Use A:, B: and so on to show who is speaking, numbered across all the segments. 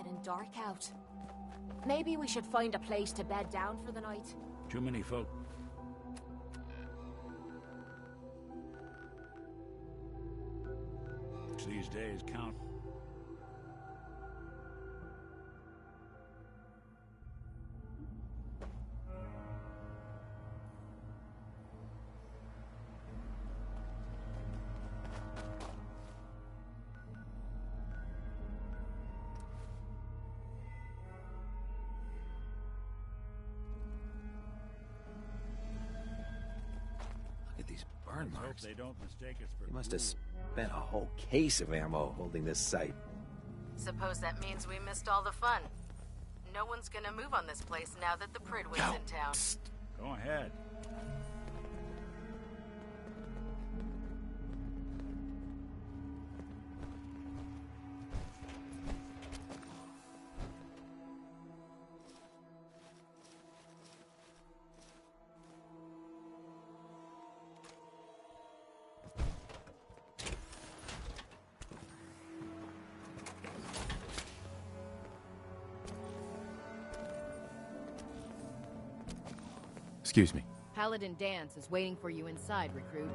A: getting dark out. Maybe we should find a place to bed down for the night.
B: Too many folk. These days count.
C: Burn marks.
B: They don't mistake us for
C: He must have spent a whole case of ammo holding this site.
D: Suppose that means we missed all the fun. No one's gonna move on this place now that the Pridwin's in town.
B: Go ahead.
E: Excuse me.
D: Paladin Danse is waiting for you inside, recruit.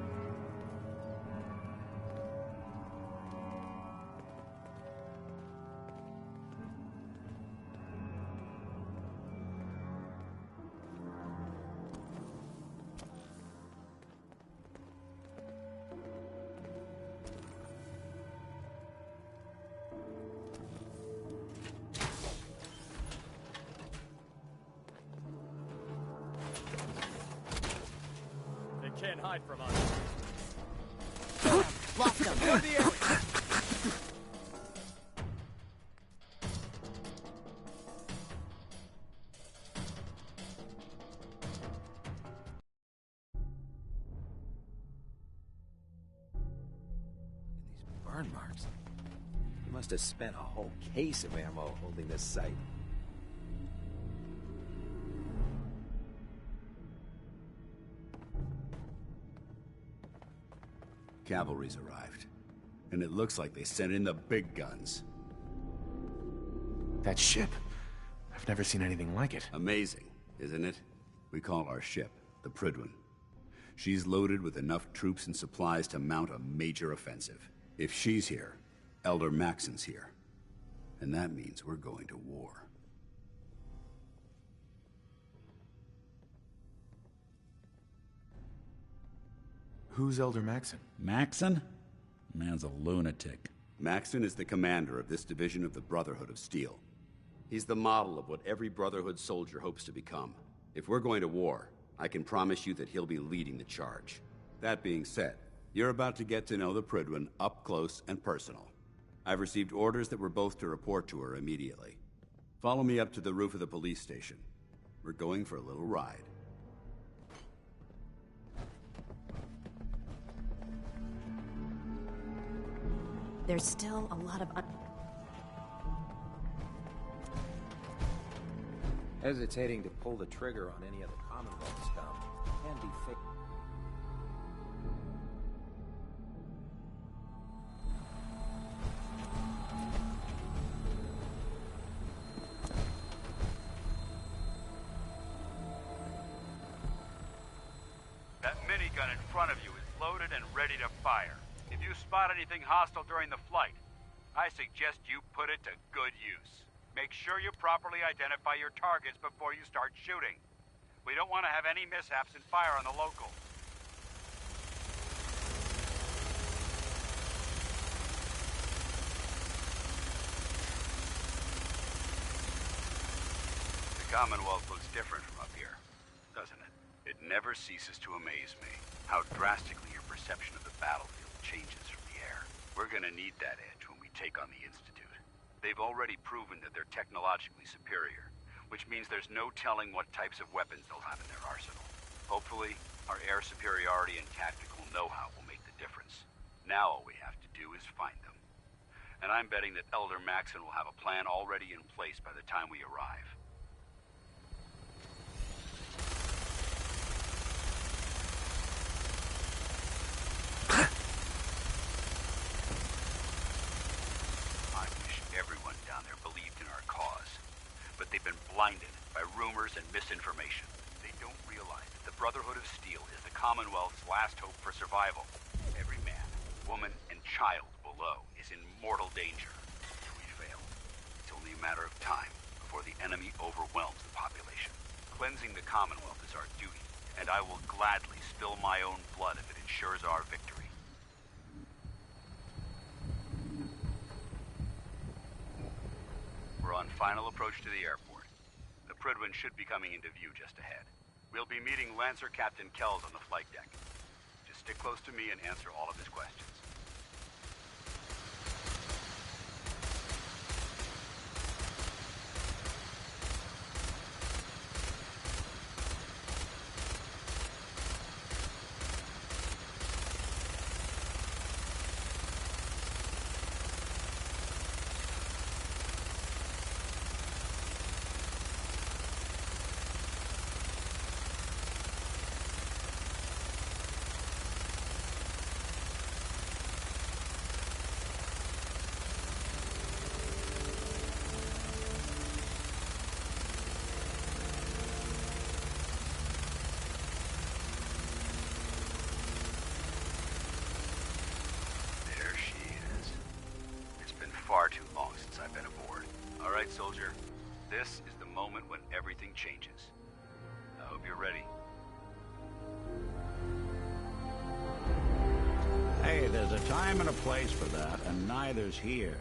F: Can't hide from us.
D: Lost him.
F: Clear the area.
C: These burn marks. He must have spent a whole case of ammo holding this site.
G: Cavalry's arrived. And it looks like they sent in the big guns.
E: That ship. I've never seen anything like it.
G: Amazing, isn't it? We call our ship the Prydwen. She's loaded with enough troops and supplies to mount a major offensive. If she's here, Elder Maxson's here. And that means we're going to war.
E: Who's Elder Maxson?
B: Maxson? Man's a lunatic.
G: Maxson is the commander of this division of the Brotherhood of Steel. He's the model of what every Brotherhood soldier hopes to become. If we're going to war, I can promise you that he'll be leading the charge. That being said, you're about to get to know the Prydwen up close and personal. I've received orders that we're both to report to her immediately. Follow me up to the roof of the police station. We're going for a little ride.
A: There's still a lot of
C: Hesitating to pull the trigger on any of the Commonwealth scum can be fixed.
H: That minigun in front of you is loaded and ready to fire. If you spot anything hostile during the flight, I suggest you put it to good use. Make sure you properly identify your targets before you start shooting. We don't want to have any mishaps and fire on the locals. The Commonwealth looks different from up here, doesn't it? It never ceases to amaze me how drastically your perception of the battlefield changes from the air. We're gonna need that edge when we take on the Institute. They've already proven that they're technologically superior, which means there's no telling what types of weapons they'll have in their arsenal. Hopefully, our air superiority and tactical know-how will make the difference. Now all we have to do is find them. And I'm betting that Elder Maxson will have a plan already in place by the time we arrive. blinded by rumors and misinformation. They don't realize that the Brotherhood of Steel is the Commonwealth's last hope for survival. Every man, woman, and child below is in mortal danger. If we fail, it's only a matter of time before the enemy overwhelms the population. Cleansing the Commonwealth is our duty, and I will gladly spill my own blood if it ensures our victory. We're on final approach to the airport. The Prydwen should be coming into view just ahead. We'll be meeting Lancer Captain Kells on the flight deck. Just stick close to me and answer all of his questions. Far too long since I've been aboard. All right, soldier. This is the moment when everything changes. I hope you're ready.
B: Hey, there's a time and a place for that, and neither's here.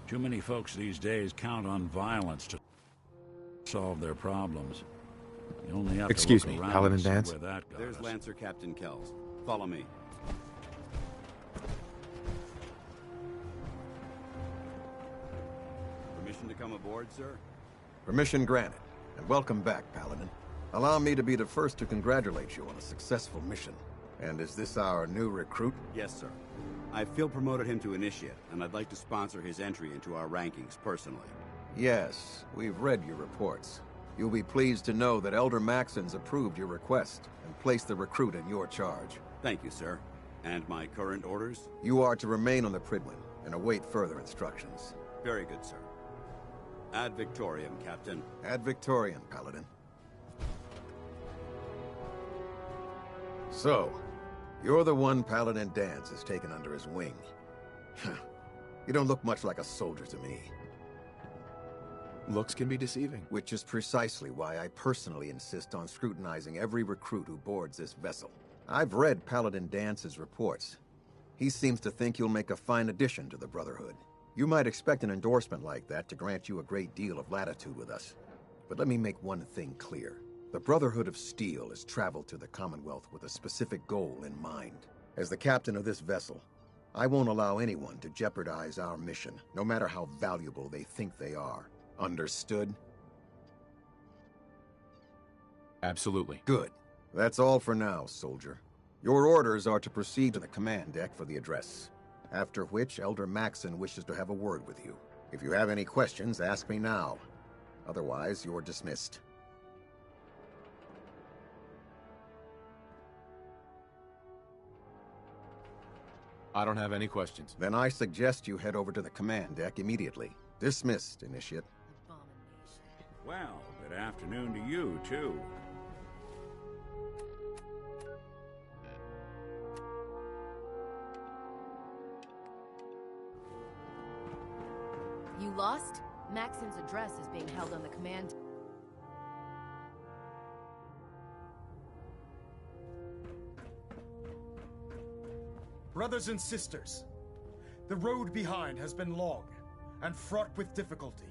B: Too many folks these days count on violence to solve their problems. You only have
E: Excuse
B: to look
E: me,
B: around
E: Paladin
B: and see
E: Danse?
B: where that got
G: There's
B: us.
G: Lancer Captain Kells. Follow me. Permission to come aboard, sir?
I: Permission granted, and welcome back, Paladin. Allow me to be the first to congratulate you on a successful mission. And is this our new recruit?
G: Yes, sir. I feel promoted him to initiate, and I'd like to sponsor his entry into our rankings personally.
I: Yes, we've read your reports. You'll be pleased to know that Elder Maxon's approved your request and placed the recruit in your charge.
G: Thank you, sir. And my current orders?
I: You are to remain on the Prydwen and await further instructions.
G: Very good, sir. Ad Victoriam, Captain.
I: Ad Victoriam, Paladin. So, you're the one Paladin Danse has taken under his wing. You don't look much like a soldier to me.
E: Looks can be deceiving.
I: Which is precisely why I personally insist on scrutinizing every recruit who boards this vessel. I've read Paladin Dance's reports. He seems to think you'll make a fine addition to the Brotherhood. You might expect an endorsement like that to grant you a great deal of latitude with us. But let me make one thing clear. The Brotherhood of Steel has traveled to the Commonwealth with a specific goal in mind. As the captain of this vessel, I won't allow anyone to jeopardize our mission, no matter how valuable they think they are. Understood?
E: Absolutely.
I: Good. That's all for now, soldier. Your orders are to proceed to the command deck for the address. After which, Elder Maxon wishes to have a word with you. If you have any questions, ask me now. Otherwise, you're dismissed.
E: I don't have any questions.
I: Then I suggest you head over to the command deck immediately. Dismissed, Initiate.
B: Well, good afternoon to you, too.
A: You lost? Maxon's address is being held on the command.
F: Brothers and sisters, the road behind has been long and fraught with difficulty.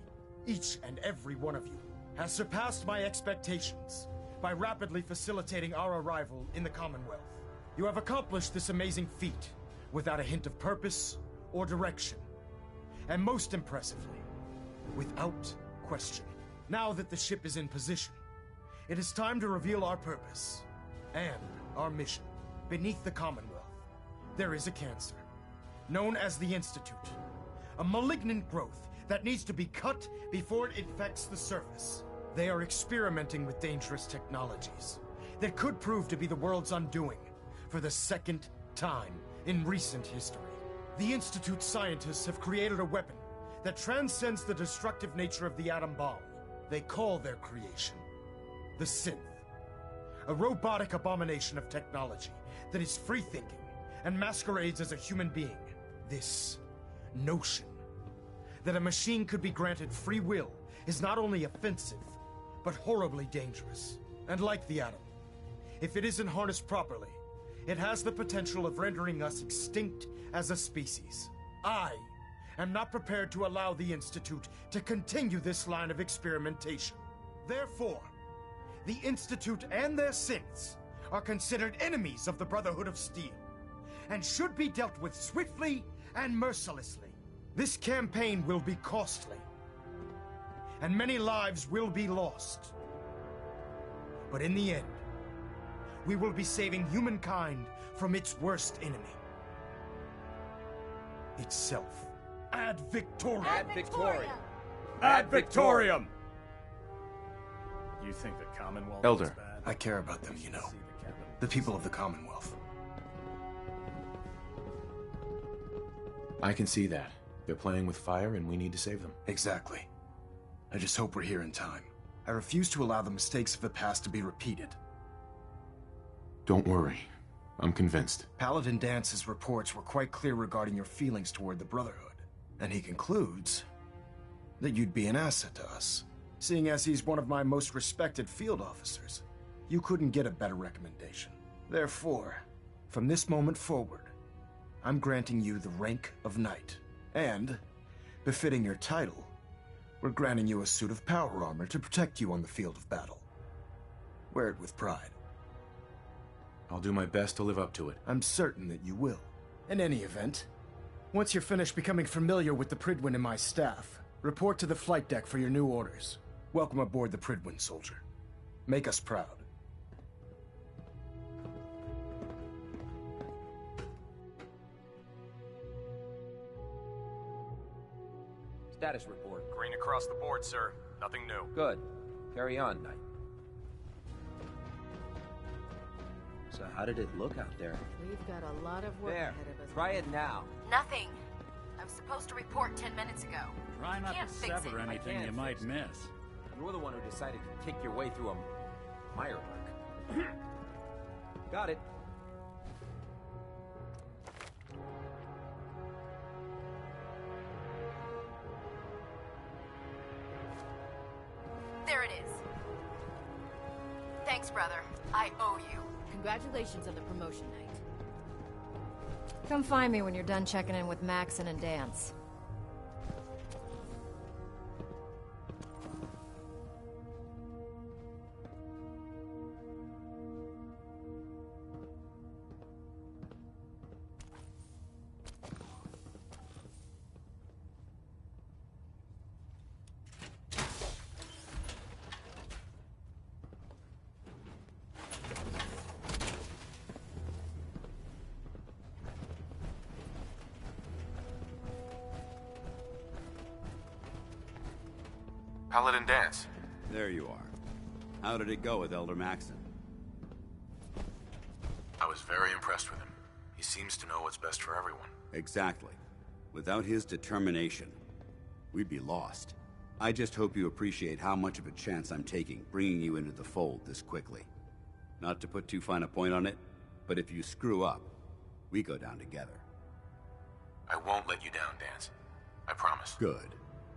F: Each and every one of you has surpassed my expectations by rapidly facilitating our arrival in the Commonwealth. You have accomplished this amazing feat without a hint of purpose or direction. And most impressively, without question. Now that the ship is in position, it is time to reveal our purpose and our mission beneath the Commonwealth. there is a cancer, known as the Institute. A malignant growth that needs to be cut before it infects the surface. They are experimenting with dangerous technologies that could prove to be the world's undoing for the second time in recent history. The Institute scientists have created a weapon that transcends the destructive nature of the atom bomb. They call their creation the Synth. A robotic abomination of technology that is free-thinking and masquerades as a human being. This notion that a machine could be granted free will is not only offensive, but horribly dangerous. And like the atom, if it isn't harnessed properly, it has the potential of rendering us extinct as a species. I am not prepared to allow the Institute to continue this line of experimentation. Therefore, the Institute and their synths are considered enemies of the Brotherhood of Steel, and should be dealt with swiftly and mercilessly. This campaign will be costly, and many lives will be lost. But in the end, we will be saving humankind from its worst enemy. Itself. Ad Victoriam!
J: Ad Victoriam!
K: Ad Victoriam! You think the Commonwealth
E: Elder.
K: is bad?
F: I care about them, you know. The people of the Commonwealth.
E: I can see that. They're playing with fire and we need to save them.
F: Exactly. I just hope we're here in time. I refuse to allow the mistakes of the past to be repeated.
E: Don't worry. I'm convinced.
F: Paladin Dance's reports were quite clear regarding your feelings toward the Brotherhood. And he concludes that you'd be an asset to us. Seeing as he's one of my most respected field officers, you couldn't get a better recommendation. Therefore, from this moment forward, I'm granting you the rank of Knight. And, befitting your title, we're granting you a suit of power armor to protect you on the field of battle. Wear it with pride.
E: I'll do my best to live up to it.
F: I'm certain that you will. In any event, once you're finished becoming familiar with the Prydwen and my staff, report to the flight deck for your new orders. Welcome aboard the Prydwen, soldier. Make us proud.
C: Status report.
K: Green across the board, sir. Nothing new.
C: Good. Carry on, Knight. So how did it look out there?
D: We've got a lot of work
C: There.
D: ahead of us.
C: Try it now.
D: Nothing. I was supposed to report 10 minutes ago.
B: Try not
D: Can't
B: to
D: fix
B: sever
D: it.
B: anything
C: can't
B: you might
C: fix it.
B: miss.
C: You're the one who decided to kick your way through a Mirelurk. Got it.
D: There it is. Thanks, brother. I owe you.
A: Congratulations on the promotion, Knight. Come find me when you're done checking in with Maxon and Dance.
E: Paladin Dance.
G: There you are. How did it go with Elder Maxon?
E: I was very impressed with him. He seems to know what's best for everyone.
G: Exactly. Without his determination, we'd be lost. I just hope you appreciate how much of a chance I'm taking bringing you into the fold this quickly. Not to put too fine a point on it, but if you screw up, we go down together.
E: I won't let you down, Dance. I promise.
G: Good.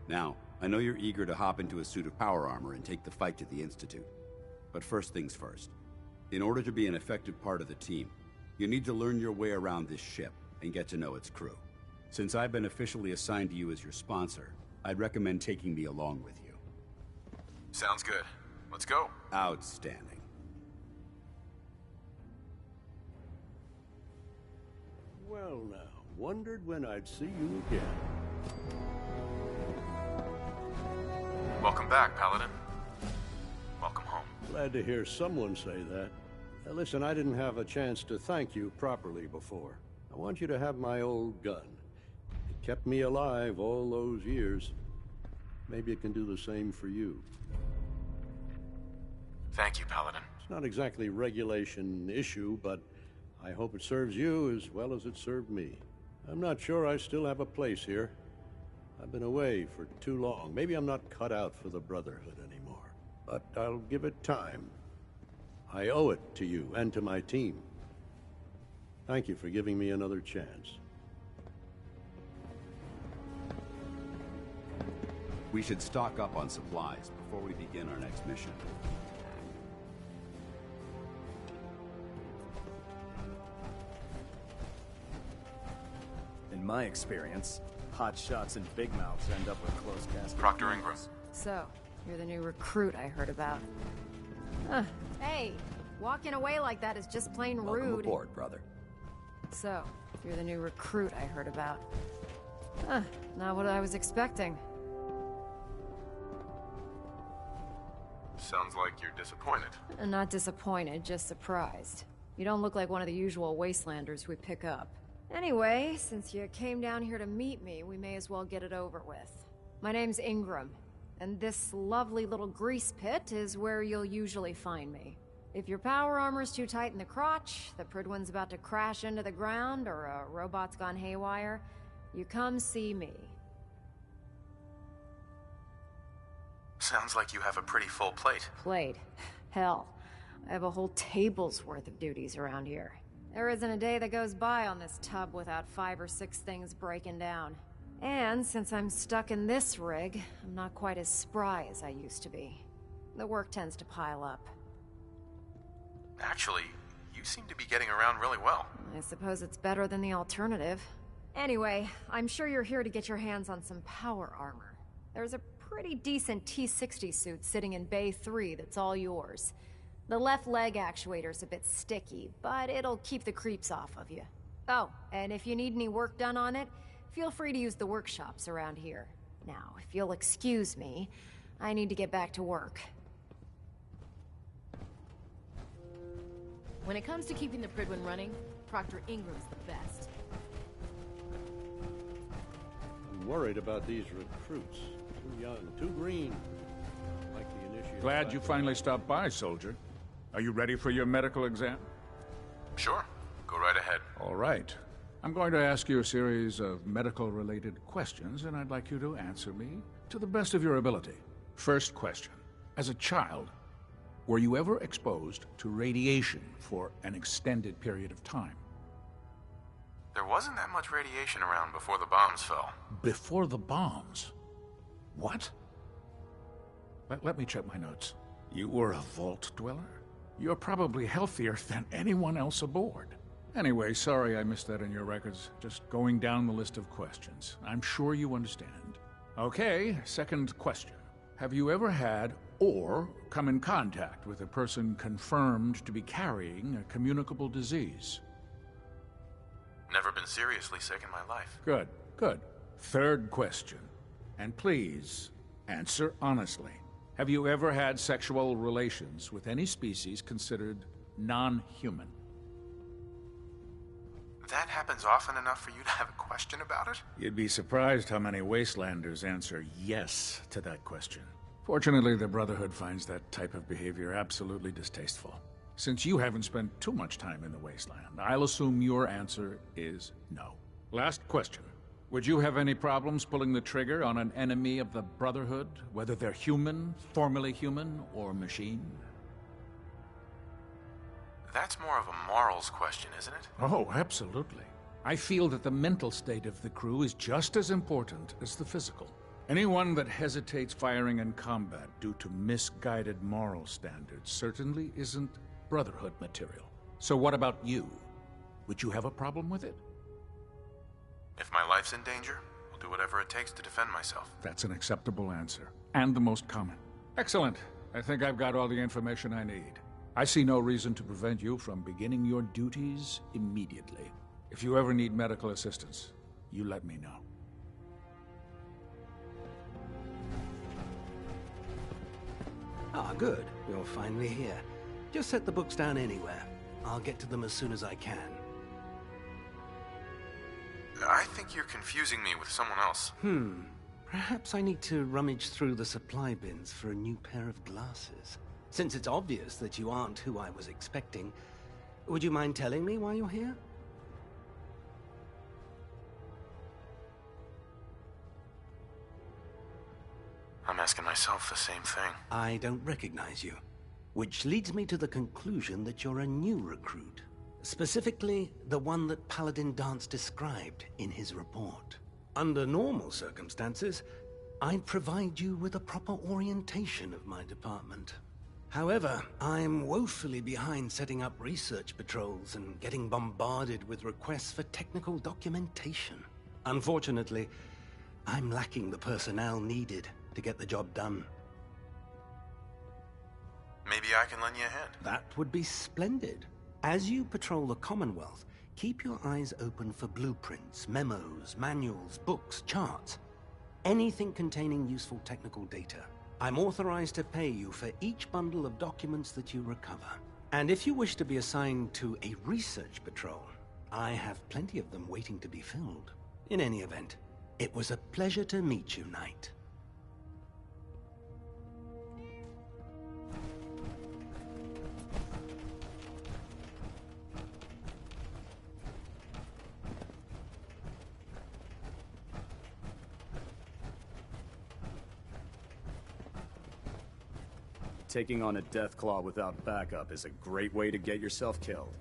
G: Now, I know you're eager to hop into a suit of power armor and take the fight to the Institute. But first things first. In order to be an effective part of the team, you need to learn your way around this ship and get to know its crew. Since I've been officially assigned to you as your sponsor, I'd recommend taking me along with you.
E: Sounds good. Let's go.
G: Outstanding.
L: Well now, wondered when I'd see you again.
E: Welcome back, Paladin. Welcome home.
L: Glad to hear someone say that. Listen, I didn't have a chance to thank you properly before. I want you to have my old gun. It kept me alive all those years. Maybe it can do the same for you.
K: Thank you, Paladin.
L: It's not exactly regulation issue, but I hope it serves you as well as it served me. I'm not sure I still have a place here. I've been away for too long. Maybe I'm not cut out for the Brotherhood anymore. But I'll give it time. I owe it to you and to my team. Thank you for giving me another chance.
G: We should stock up on supplies before we begin our next mission.
K: In my experience, hot shots and big mouths end up with closed caskets.
J: Proctor Ingram.
A: So, you're the new recruit I heard about. Hey, walking away like that is just plain rude.
C: Welcome aboard, brother.
A: So, you're the new recruit I heard about. Not what I was expecting.
J: Sounds like you're disappointed.
A: Not disappointed, just surprised. You don't look like one of the usual wastelanders we pick up. Anyway, since you came down here to meet me, we may as well get it over with. My name's Ingram, and this lovely little grease pit is where you'll usually find me. If your power armor's too tight in the crotch, the Prydwen's about to crash into the ground, or a robot's gone haywire, you come see me.
J: Sounds like you have a pretty full plate.
A: Plate? Hell, I have a whole table's worth of duties around here. There isn't a day that goes by on this tub without 5 or 6 things breaking down. And since I'm stuck in this rig, I'm not quite as spry as I used to be. The work tends to pile up.
J: Actually, you seem to be getting around really well.
A: I suppose it's better than the alternative. Anyway, I'm sure you're here to get your hands on some power armor. There's a pretty decent T-60 suit sitting in Bay 3 that's all yours. The left leg actuator's a bit sticky, but it'll keep the creeps off of you. Oh, and if you need any work done on it, feel free to use the workshops around here. Now, if you'll excuse me, I need to get back to work.
D: When it comes to keeping the Prydwen running, Proctor Ingram's the best.
L: I'm worried about these recruits. Too young, too green. Like the initiate.
B: Glad you finally stopped by, soldier. Are you ready for your medical exam?
J: Sure. Go right ahead.
B: All right. I'm going to ask you a series of medical-related questions, and I'd like you to answer me to the best of your ability. First question. As a child, were you ever exposed to radiation for an extended period of time?
J: There wasn't that much radiation around before the bombs fell.
B: Before the bombs? What? Let me check my notes. You were a vault dweller? You're probably healthier than anyone else aboard. Anyway, sorry I missed that in your records. Just going down the list of questions. I'm sure you understand. Okay, second question. Have you ever had or come in contact with a person confirmed to be carrying a communicable disease?
J: Never been seriously sick in my life.
B: Good, good. Third question. And please, answer honestly. Have you ever had sexual relations with any species considered non-human?
J: That happens often enough for you to have a question about it?
B: You'd be surprised how many Wastelanders answer yes to that question. Fortunately, the Brotherhood finds that type of behavior absolutely distasteful. Since you haven't spent too much time in the Wasteland, I'll assume your answer is no. Last question. Would you have any problems pulling the trigger on an enemy of the Brotherhood, whether they're human, formerly human, or machine?
J: That's more of a morals question, isn't it?
B: Oh, absolutely. I feel that the mental state of the crew is just as important as the physical. Anyone that hesitates firing in combat due to misguided moral standards certainly isn't Brotherhood material. So what about you? Would you have a problem with it?
J: If my life's in danger, I'll do whatever it takes to defend myself.
B: That's an acceptable answer, and the most common. Excellent. I think I've got all the information I need. I see no reason to prevent you from beginning your duties immediately. If you ever need medical assistance, you let me know.
M: Ah, good. You're finally here. Just set the books down anywhere. I'll get to them as soon as I can.
J: I think you're confusing me with someone else.
M: Perhaps I need to rummage through the supply bins for a new pair of glasses. Since it's obvious that you aren't who I was expecting, would you mind telling me why you're here?
J: I'm asking myself the same thing.
M: I don't recognize you. Which leads me to the conclusion that you're a new recruit. Specifically, the one that Paladin Danse described in his report. Under normal circumstances, I'd provide you with a proper orientation of my department. However, I'm woefully behind setting up research patrols and getting bombarded with requests for technical documentation. Unfortunately, I'm lacking the personnel needed to get the job done.
J: Maybe I can lend you a hand.
M: That would be splendid. As you patrol the Commonwealth, keep your eyes open for blueprints, memos, manuals, books, charts. Anything containing useful technical data. I'm authorized to pay you for each bundle of documents that you recover. And if you wish to be assigned to a research patrol, I have plenty of them waiting to be filled. In any event, it was a pleasure to meet you, Knight.
K: Taking on a Deathclaw without backup is a great way to get yourself killed.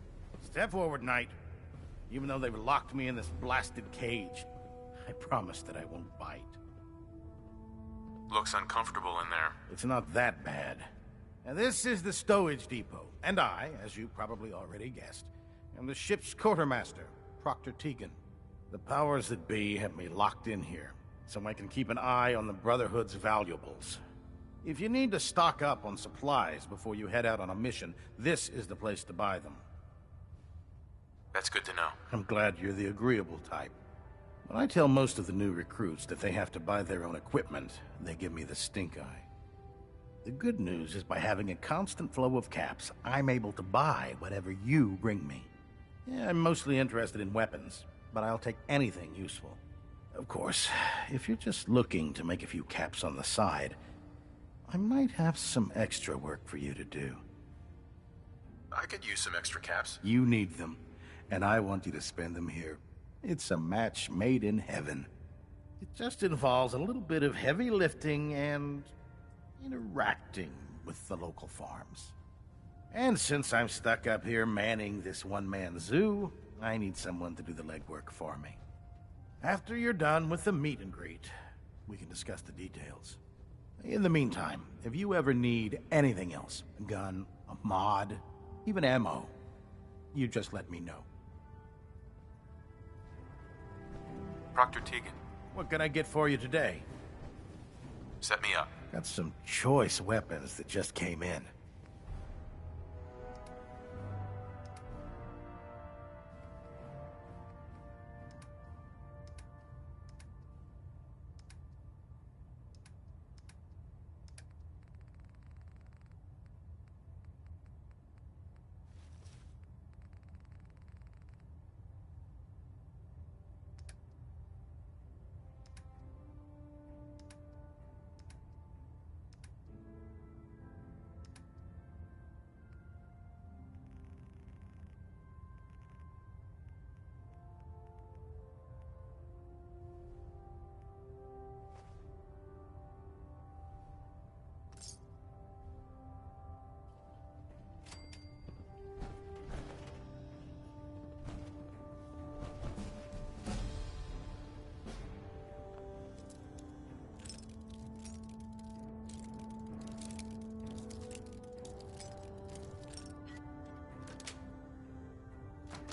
N: Step forward, Knight. Even though they've locked me in this blasted cage, I promise that I won't bite.
J: Looks uncomfortable in there.
N: It's not that bad. And this is the stowage depot, and I, as you probably already guessed, am the ship's quartermaster, Proctor Tegan. The powers that be have me locked in here, so I can keep an eye on the Brotherhood's valuables. If you need to stock up on supplies before you head out on a mission, this is the place to buy them.
J: That's good to know.
N: I'm glad you're the agreeable type. When I tell most of the new recruits that they have to buy their own equipment, they give me the stink eye. The good news is by having a constant flow of caps, I'm able to buy whatever you bring me. Yeah, I'm mostly interested in weapons, but I'll take anything useful. Of course, if you're just looking to make a few caps on the side, I might have some extra work for you to do.
J: I could use some extra caps.
N: You need them, and I want you to spend them here. It's a match made in heaven. It just involves a little bit of heavy lifting and interacting with the local farms. And since I'm stuck up here manning this one-man zoo, I need someone to do the legwork for me. After you're done with the meet and greet, we can discuss the details. In the meantime, if you ever need anything else, a gun, a mod, even ammo, you just let me know.
J: Proctor Tegan.
N: What can I get for you today?
J: Set me up.
N: Got some choice weapons that just came in.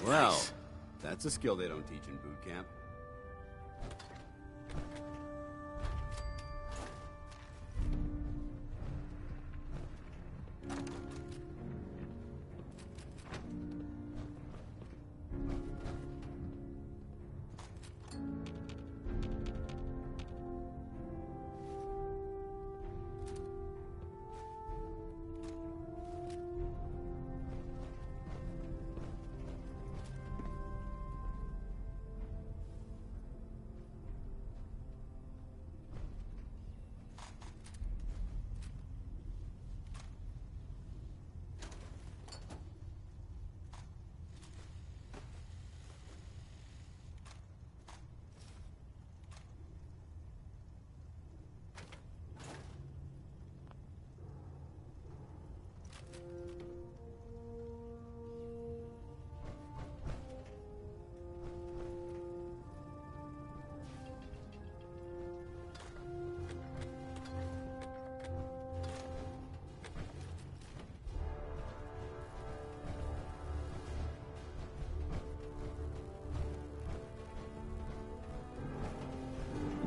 G: Well, that's a skill they don't teach in boot camp.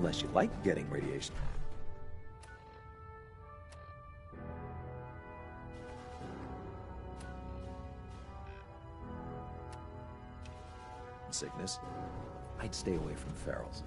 C: Unless you like getting radiation. Sickness, I'd stay away from ferals.